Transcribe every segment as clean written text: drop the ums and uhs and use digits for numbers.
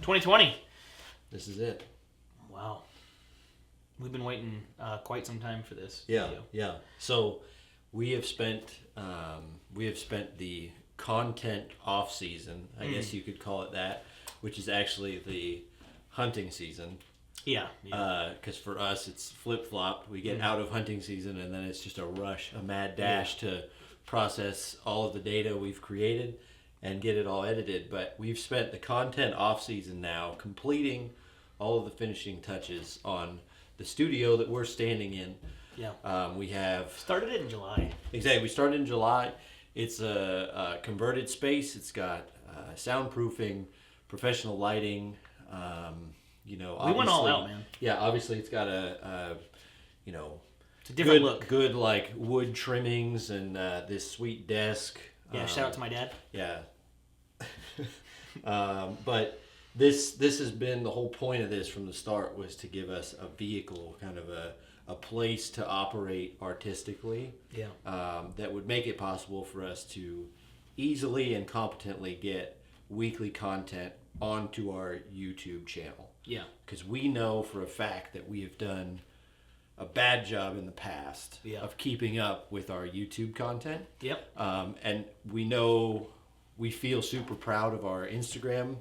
2020. This is it. Wow. We've been waiting quite some time for this. Yeah. So we have spent the content off season, I guess you could call it that, which is actually the hunting season. Yeah. Because for us, it's flip-flopped. We get out of hunting season, and then it's just a rush, a mad dash to process all of the data we've created and get it all edited. But we've spent the content off-season now completing all of the finishing touches on the studio that we're standing in. Yeah. We have... Started it in July. Exactly. We started in July. It's a converted space. It's got soundproofing, professional lighting... we went all out, man. Yeah, obviously it's got a it's a different look. Good like wood trimmings and this sweet desk. Yeah, shout out to my dad. Yeah. But this has been the whole point of this from the start, was to give us a vehicle, kind of a place to operate artistically. Yeah. That would make it possible for us to easily and competently get weekly content onto our YouTube channel. Yeah. Because we know for a fact that we have done a bad job in the past of keeping up with our YouTube content. Yep. And we feel super proud of our Instagram,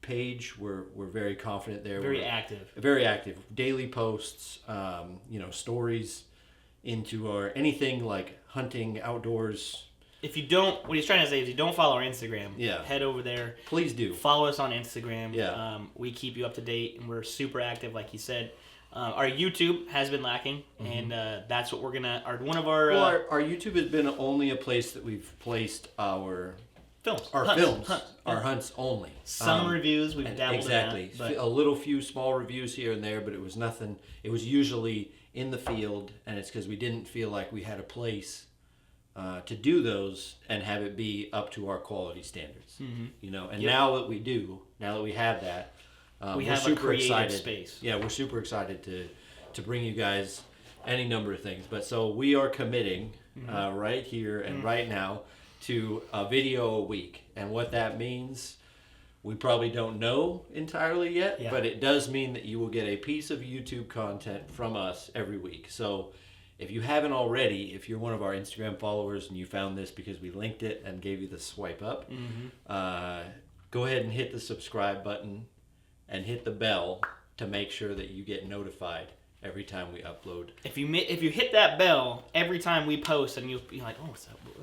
page. We're very confident there. Very active. Very active. Daily posts, stories into our anything like hunting, outdoors. If you don't, what he's trying to say is, you don't follow our Instagram, head over there. Please do. Follow us on Instagram. Yeah. We keep you up to date, and we're super active, like you said. Our YouTube has been lacking, and that's what we're gonna. Our YouTube has been only a place that we've placed our films, our hunts only. Some reviews we've dabbled exactly. in that, a little few small reviews here and there, but it was nothing. It was usually in the field, and it's because we didn't feel like we had a place to do those and have it be up to our quality standards. And now that we do, now that we have that, we're have super a creative excited. Space. Yeah, we're super excited to bring you guys any number of things. But so we are committing right here and right now to a video a week. And what that means, we probably don't know entirely yet, but it does mean that you will get a piece of YouTube content from us every week. So if you haven't already, if you're one of our Instagram followers and you found this because we linked it and gave you the swipe up, go ahead and hit the subscribe button and hit the bell to make sure that you get notified every time we upload. If you hit that bell every time we post, and you're like, oh,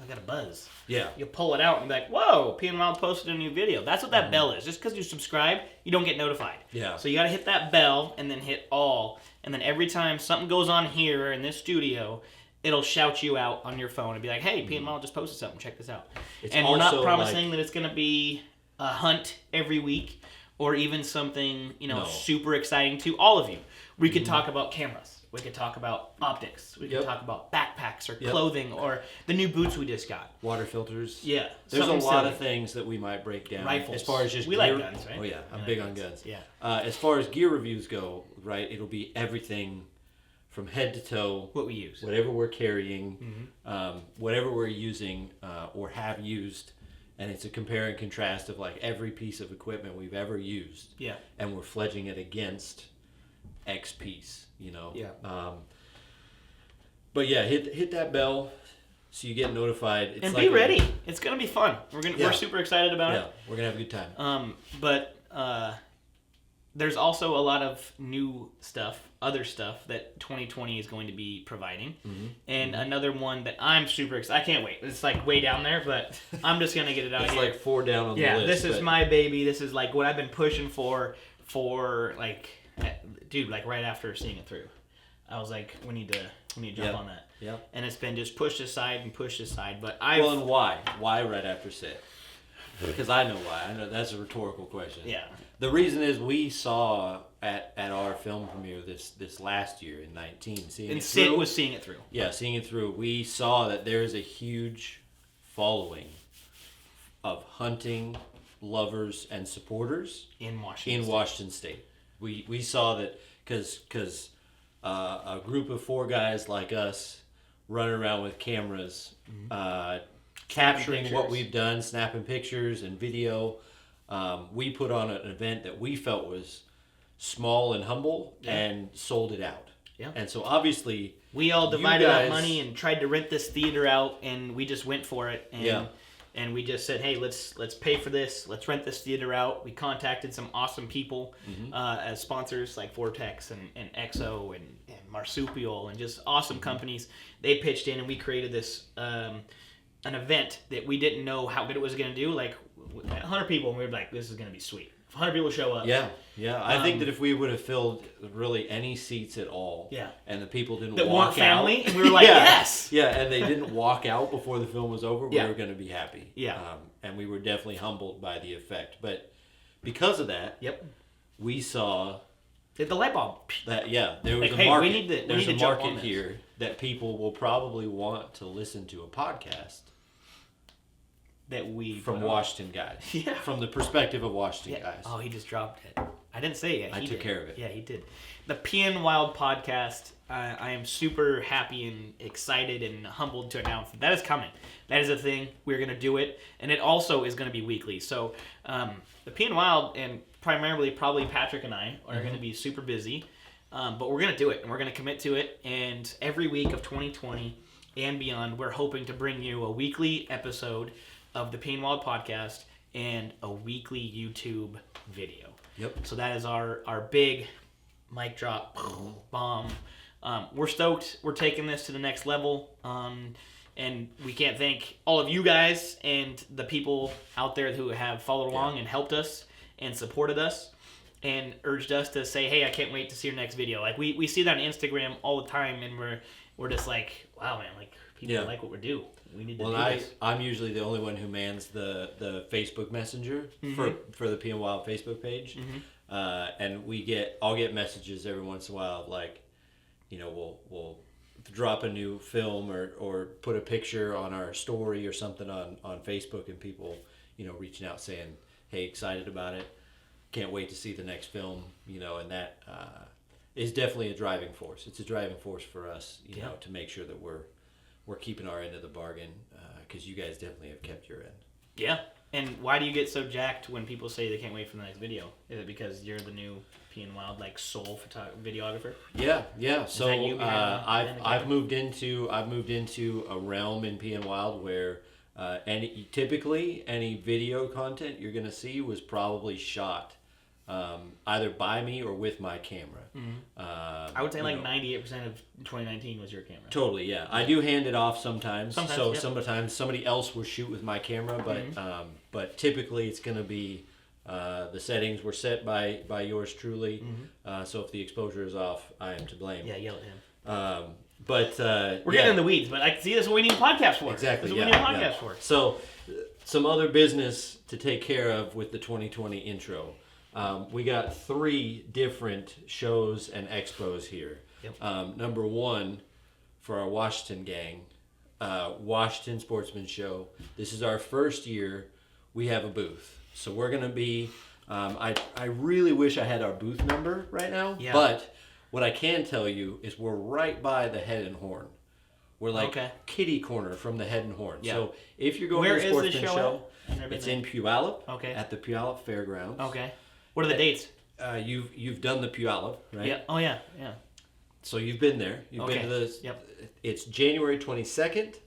I got a buzz. Yeah. You'll pull it out and be like, whoa, PNWild posted a new video. That's what that bell is. Just because you subscribe, you don't get notified. Yeah. So you got to hit that bell and then hit all. And then every time something goes on here in this studio, it'll shout you out on your phone and be like, hey, PNWild just posted something. Check this out. And we're not promising that it's going to be a hunt every week or even something, super exciting to all of you. We could talk about cameras. We could talk about optics. We could talk about backpacks or clothing or the new boots we just got. Water filters. Yeah. There's a lot of things that we might break down. Rifles. As far as just we gear. like guns, right? Oh, yeah. I'm big on guns. Yeah. As far as gear reviews go, right, it'll be everything from head to toe. What we use. Whatever we're carrying, whatever we're using or have used. And it's a compare and contrast of like every piece of equipment we've ever used. Yeah. And we're fledging it against X piece, Yeah. But yeah, hit that bell so you get notified. It's and like be ready. It's gonna be fun. We're super excited about it. Yeah, we're gonna have a good time. But there's also a lot of new stuff, other stuff that 2020 is going to be providing. And another one that I'm super excited. I can't wait. It's like way down there, but I'm just going to get it out it's here. It's like 4 down on the list. Yeah, this is my baby. This is like what I've been pushing for like, dude, like right after seeing it through. I was like, we need to jump on that. Yeah. And it's been just pushed aside. But and why? Why right after sit? Because I know why. I know that's a rhetorical question. Yeah. The reason is we saw at our film premiere this last year in 19, seeing it through. Sid was seeing it through. Yeah, seeing it through. We saw that there's a huge following of hunting lovers and supporters in Washington State. We saw that because a group of 4 guys like us running around with cameras, capturing what we've done, snapping pictures and video, we put on an event that we felt was small and humble and sold it out. Yeah. And so obviously we all divided up money and tried to rent this theater out, and we just went for it. And, and we just said, hey, let's pay for this. Let's rent this theater out. We contacted some awesome people as sponsors like Vortex and Exo and Marsupial and just awesome companies. They pitched in, and we created this an event that we didn't know how good it was going to do. Like 100 people, and we were like, this is going to be sweet. 100 people show up. Yeah. I think that if we would have filled really any seats at all, and the people didn't walk out, family, and we were like, yes, and they didn't walk out before the film was over, we were going to be happy. Yeah, and we were definitely humbled by the effect. But because of that, we saw the light bulb. That there was a market. There's a market here that people will probably want to listen to a podcast. That we from Washington guys. Yeah. From the perspective of Washington guys. Oh, he just dropped it. I didn't say it yet. I took care of it. Yeah, he did. The PNWild podcast. I am super happy and excited and humbled to announce that is coming. That is a thing. We're going to do it, and it also is going to be weekly. So the PNWild and primarily probably Patrick and I are going to be super busy, but we're going to do it, and we're going to commit to it. And every week of 2020 and beyond, we're hoping to bring you a weekly episode of the PNWild podcast and a weekly YouTube video. Yep. So that is our big mic drop bomb. We're stoked. We're taking this to the next level. And we can't thank all of you guys and the people out there who have followed along and helped us and supported us and urged us to say, hey, I can't wait to see your next video. Like we see that on Instagram all the time, and we're just like, wow, man, like people like what we do. We need to do this. I'm usually the only one who mans the Facebook Messenger for the PNWild Facebook page, and I'll get messages every once in a while of like, we'll drop a new film or put a picture on our story or something on Facebook, and people reaching out saying, hey, excited about it, can't wait to see the next film, and that is definitely a driving force. It's a driving force for us, to make sure that we're keeping our end of the bargain, because you guys definitely have kept your end. Yeah. And why do you get so jacked when people say they can't wait for the next video? Is it because you're the new PNWild sole videographer? Yeah. So I've moved into a realm in PNWild where typically any video content you're gonna see was probably shot either by me or with my camera. I would say 98% of 2019 was your camera. Totally, yeah. I do hand it off sometimes. Sometimes somebody else will shoot with my camera, but typically it's going to be the settings were set by yours truly. So if the exposure is off, I am to blame. Yeah, yell at him. We're getting in the weeds, but I see this is what we need a podcast for. Exactly. This is what we need a podcast for. So some other business to take care of with the 2020 intro. We got 3 different shows and expos here. Yep. Number 1, for our Washington gang, Washington Sportsman Show. This is our first year. We have a booth. So we're going to be, I really wish I had our booth number right now. Yeah. But what I can tell you is we're right by the Head and Horn. We're like kitty corner from the Head and Horn. Yeah. So if you're going to the Sportsman Show, it's in Puyallup at the Puyallup Fairgrounds. Okay. What are the dates? You've done the Puyallup, right? Yeah. Oh yeah. So you've been there. You've been to this. Yep. It's January 22nd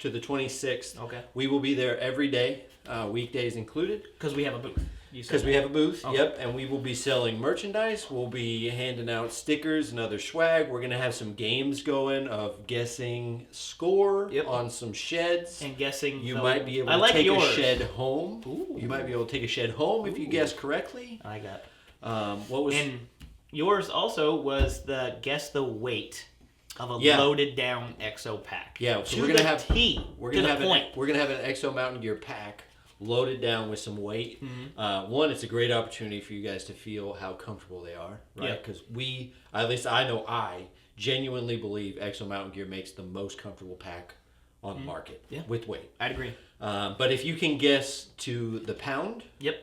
to the 26th. Okay. We will be there every day, weekdays included. Because we have a booth. Because we have a booth. Okay. Yep. And we will be selling merchandise. We'll be handing out stickers and other swag. We're gonna have some games going of guessing score on some sheds. And guessing. You might be able to take a shed home. Ooh. You might be able to take a shed home if you guess correctly. I got. What was? And yours also was the guess the weight of a loaded down EXO pack. Yeah. So we're gonna have an EXO Mountain Gear pack loaded down with some weight. One, it's a great opportunity for you guys to feel how comfortable they are, right? Because I genuinely believe EXO Mountain Gear makes the most comfortable pack on the market with weight. I'd agree. But if you can guess to the pound, to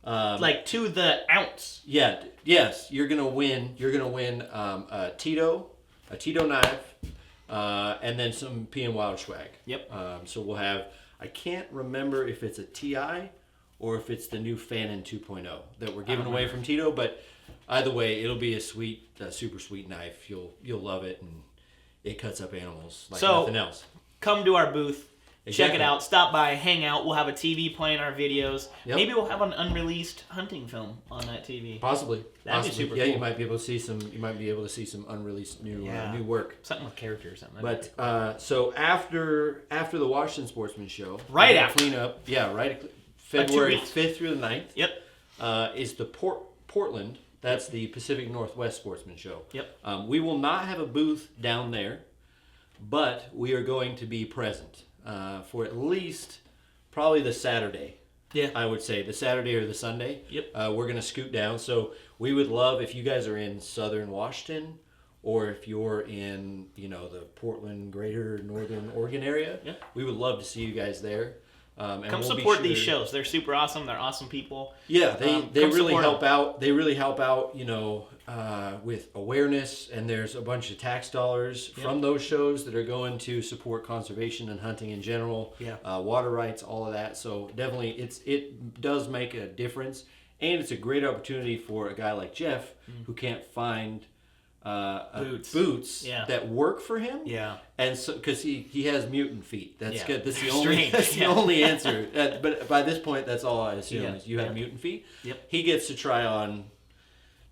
the ounce, yes, you're gonna win. You're gonna win a Tito knife, and then some PNWild swag. Yep. So we'll have. I can't remember if it's a TI or if it's the new Fanon 2.0 that we're giving away from Tito. But either way, it'll be a sweet, super sweet knife. You'll love it, and it cuts up animals like nothing else. Come to our booth. Exactly. Check it out. Stop by, hang out. We'll have a TV playing our videos. Yep. Maybe we'll have an unreleased hunting film on that TV. Possibly. That'd be super cool. You might be able to see some. You might be able to see some unreleased new work. Something with character or something. But so after the Washington Sportsman show, right after cleanup, February 5th through the 9th. Yep. Is the Portland. That's the Pacific Northwest Sportsman show. Yep. We will not have a booth down there, but we are going to be present. For at least probably the Saturday. Yeah. I would say the Saturday or the Sunday. Yep. We're going to scoot down. So we would love if you guys are in southern Washington or if you're in, the Portland, greater northern Oregon area. Yeah. We would love to see you guys there. And come support these shows. They're super awesome. They're awesome people. Yeah, they really help out. They really help out, with awareness, and there's a bunch of tax dollars from those shows that are going to support conservation and hunting in general. Yeah. Water rights, all of that. So definitely, it does make a difference, and it's a great opportunity for a guy like Jeff who can't find boots that work for him. Yeah. And so, because he has mutant feet. That's good. That's the only only answer. But by this point, that's all I assume is you have mutant feet. Yep. He gets to try on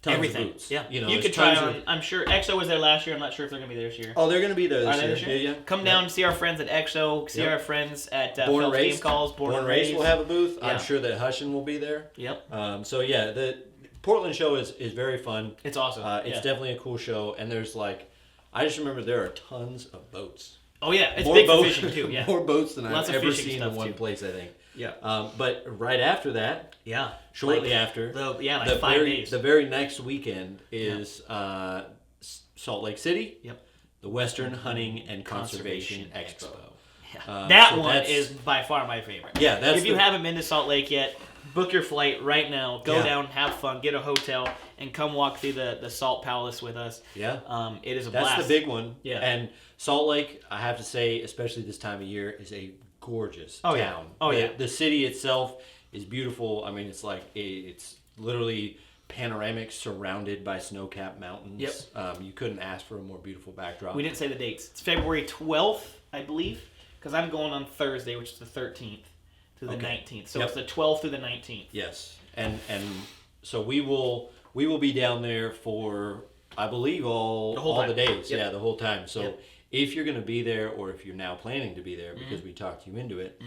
tons everything. of boots. Yeah. You could try on. I'm sure EXO was there last year. I'm not sure if they're going to be there this year. Oh, they're going to be there this year. Yeah. Come down and see our friends at EXO. See our friends at Born and Game Calls. Born and Raised will have a booth. Yeah. I'm sure that Hushin will be there. Yep. The Portland show is very fun. It's awesome. It's definitely a cool show, and there's I just remember there are tons of boats. Oh yeah, it's big for fishing too. Yeah, more boats than I've ever seen in one place. I think. Yeah. But right after that, shortly after, 5 days. The very next weekend is Salt Lake City. Yep. The Western Hunting and Conservation Expo. Yeah. That one is by far my favorite. Yeah, if you haven't been to Salt Lake yet, book your flight right now. Go down, have fun, get a hotel, and come walk through the Salt Palace with us. Yeah. It is a blast. That's the big one. Yeah. And Salt Lake, I have to say, especially this time of year, is a gorgeous town. Yeah. Oh, yeah. The city itself is beautiful. I mean, it's literally panoramic, surrounded by snow-capped mountains. Yep. You couldn't ask for a more beautiful backdrop. We didn't say the dates. It's February 12th, I believe, because I'm going on Thursday, which is the 13th. To the 19th. So it's the 12th through the 19th. Yes. And so we will be down there for, I believe, all the days. Yep. Yeah, the whole time. So if you're going to be there, or if you're now planning to be there because we talked you into it,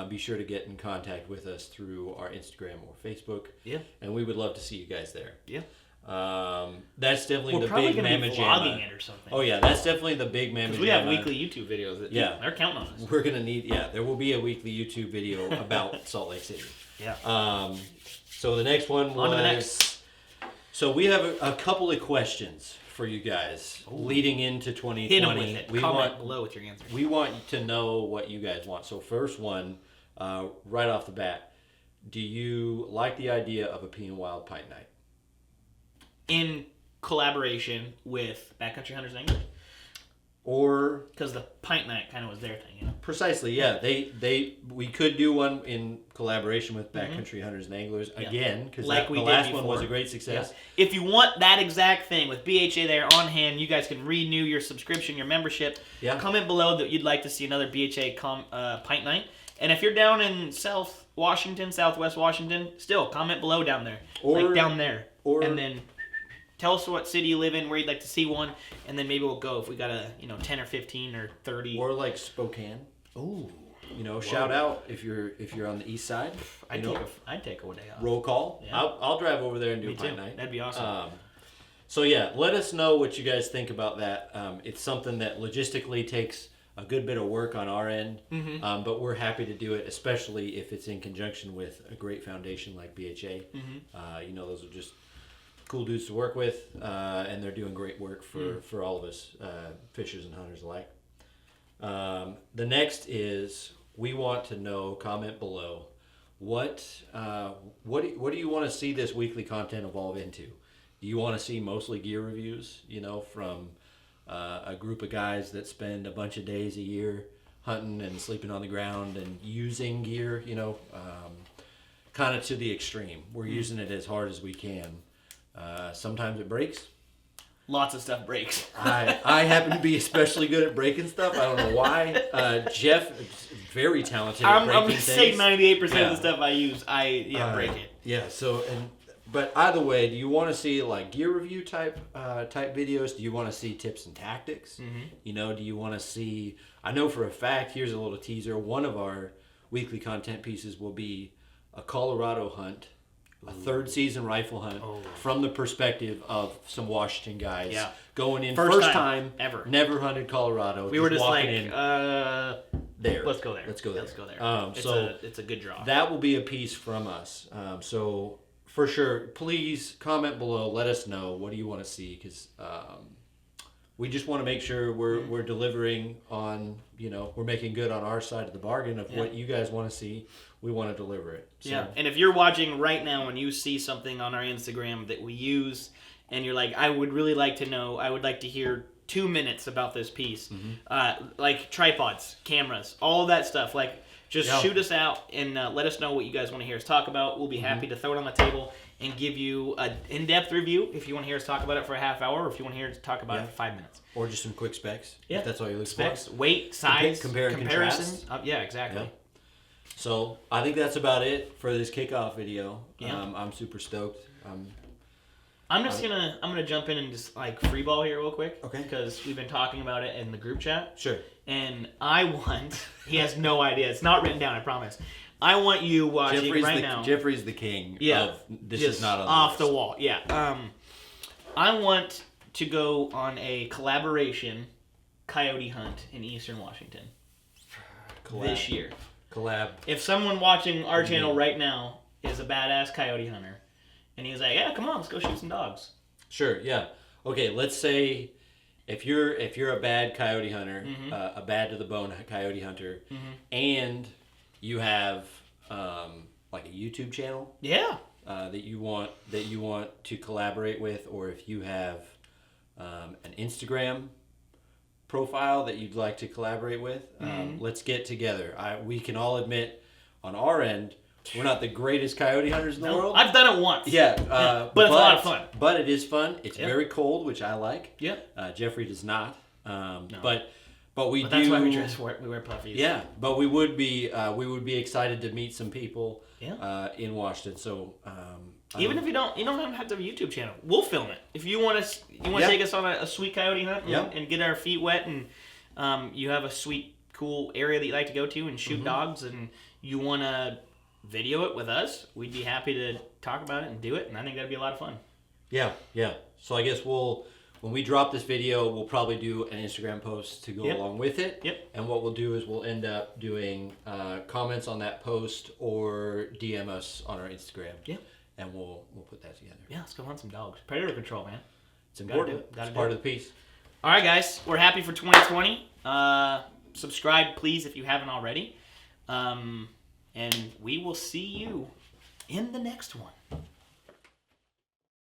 be sure to get in contact with us through our Instagram or Facebook. Yeah. And we would love to see you guys there. Yeah. That's definitely the big Mamma Jamma. Vlogging it or something. Oh yeah, that's definitely the big Mamma Jamma. We have weekly YouTube videos. They're counting on us. We're gonna need there will be a weekly YouTube video about Salt Lake City. Yeah. So the next one was. On to the next. So we have a couple of questions for you guys leading into 2020. Hit them with it. Comment below with your answers. We want to know what you guys want. So first one, right off the bat, do you like the idea of a PNWild Pint Night? In collaboration with Backcountry Hunters and Anglers, or because the Pint Night kind of was their thing, Precisely, yeah. We could do one in collaboration with Backcountry Hunters and Anglers again, because the last one was a great success. Yeah. If you want that exact thing with BHA there on hand, you guys can renew your subscription, your membership. Yeah. Comment below that you'd like to see another BHA Pint Night, and if you're down in Southwest Washington, still comment below down there, down there, and then. Tell us what city you live in, where you'd like to see one, and then maybe we'll go if we got 10 or 15 or 30. Or like Spokane. Ooh. Shout out if you're on the east side. I'd take a day off. Roll call. Yeah. I'll drive over there and do a pint too. night. That'd be awesome. So yeah, let us know what you guys think about that. It's something that logistically takes a good bit of work on our end, but we're happy to do it, especially if it's in conjunction with a great foundation like BHA. Those are just cool dudes to work with, and they're doing great work for all of us, fishers and hunters alike. The next is, we want to know, comment below, what do you want to see this weekly content evolve into? Do you want to see mostly gear reviews, from a group of guys that spend a bunch of days a year hunting and sleeping on the ground and using gear, kind of to the extreme. We're using it as hard as we can. Sometimes it breaks. Lots of stuff breaks. I happen to be especially good at breaking stuff. I don't know why. Jeff is very talented at breaking things. I'm going to say 98% of the stuff I use, break it. Yeah, but either way, do you want to see like gear review type videos? Do you want to see tips and tactics? Do you want to see, I know for a fact, here's a little teaser, one of our weekly content pieces will be a Colorado hunt, a third season rifle hunt from the perspective of some Washington guys going in first time ever, never hunted Colorado. We were just like, there. Let's go there. Let's go there. It's a good draw. That will be a piece from us. So for sure, please comment below. Let us know, what do you want to see, because we just want to make sure we're delivering on, we're making good on our side of the bargain of what you guys want to see. We want to deliver it. So. Yeah, and if you're watching right now and you see something on our Instagram that we use, and you're like, I would really like to know, I would like to hear 2 minutes about this piece, like tripods, cameras, all of that stuff, like just shoot us out and let us know what you guys want to hear us talk about. We'll be happy to throw it on the table and give you an in-depth review if you want to hear us talk about it for a half hour, or if you want to hear us talk about it for 5 minutes. Or just some quick specs, if that's all you look for. Weight, weight, size, comparisons. Yeah, exactly. Yeah. So I think that's about it for this kickoff video. Yeah. I'm super stoked. I'm gonna jump in and just like free ball here real quick. Okay. Because we've been talking about it in the group chat. Sure. And I want, he has no idea. It's not written down, I promise. I want you watching now. Jeffrey's the king. Yeah. Of, this is not on off the the wall. Yeah. I want to go on a collaboration coyote hunt in Eastern Washington this year. Collab. If someone watching our channel right now is a badass coyote hunter, and he's like, yeah, come on, let's go shoot some dogs. Sure, yeah. Okay, let's say if you're a bad coyote hunter, a bad to the bone coyote hunter, and you have like a YouTube channel, that you want to collaborate with, or if you have an Instagram profile that you'd like to collaborate with, let's get together. We can all admit on our end, we're not the greatest coyote hunters in the world. I've done it once. Yeah, but it's a lot of fun. But it is fun. It's very cold, which I like. Yeah. Jeffrey does not. No. But we do. That's why we dress for it. We wear puffies. Yeah, but we would be excited to meet some people in Washington. So even if you don't have to have a YouTube channel, we'll film it. If you want to take us on a sweet coyote hunt and get our feet wet, and you have a sweet, cool area that you like to go to and shoot dogs, and you want to video it with us, we'd be happy to talk about it and do it, and I think that'd be a lot of fun. Yeah. So I guess when we drop this video, we'll probably do an Instagram post to go along with it. Yep. And what we'll do is we'll end up doing comments on that post or DM us on our Instagram. Yeah. And we'll put that together. Yeah, let's go hunt some dogs. Predator control, man. It's important. It's part of the piece. All right, guys. We're happy for 2020. Subscribe, please, if you haven't already. And we will see you in the next one.